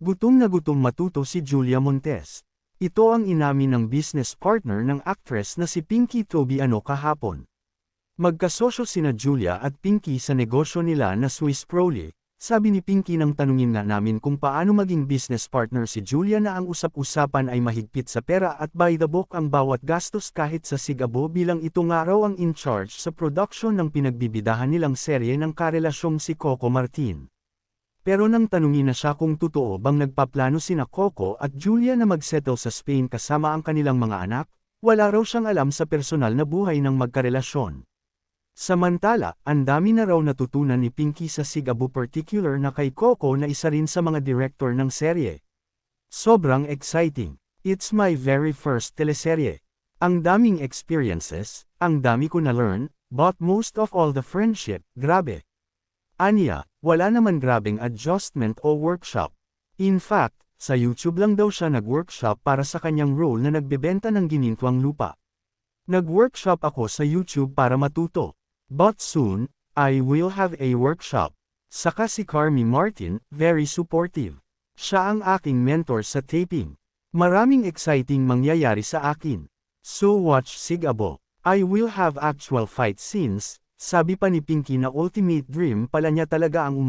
Gutom na gutom matuto si Julia Montes. Ito ang inamin ng business partner ng actress na si Pinky Tobiano kahapon. Magkasosyo sina Julia at Pinky sa negosyo nila na Swiss Prole. Sabi ni Pinky nang tanungin nga namin kung paano maging business partner si Julia na ang usap-usapan ay mahigpit sa pera at by the book ang bawat gastos kahit sa sigabo bilang ito nga raw ang in charge sa production ng pinagbibidahan nilang serye ng karelasyong si Coco Martin. Pero nang tanungin na siya kung totoo bang nagpaplano sina Coco at Julia na magsettle sa Spain kasama ang kanilang mga anak, wala raw siyang alam sa personal na buhay ng magkarelasyon. Samantala, ang dami na raw natutunan ni Pinky sa Sigabo particular na kay Coco na isa rin sa mga director ng serye. Sobrang exciting. It's my very first teleserye. Ang daming experiences, ang dami ko na learn, but most of all the friendship, grabe. Anya, wala naman grabeng adjustment o workshop. In fact, sa YouTube lang daw siya nag-workshop para sa kanyang role na nagbebenta ng ginintwang lupa. Nag-workshop ako sa YouTube para matuto. But soon, I will have a workshop. Saka si Carmi Martin, very supportive. Siya ang aking mentor sa taping. Maraming exciting mangyayari sa akin. So watch Sigabo. I will have actual fight scenes. Sabi pa ni Pinky na ultimate dream pala niya talaga ang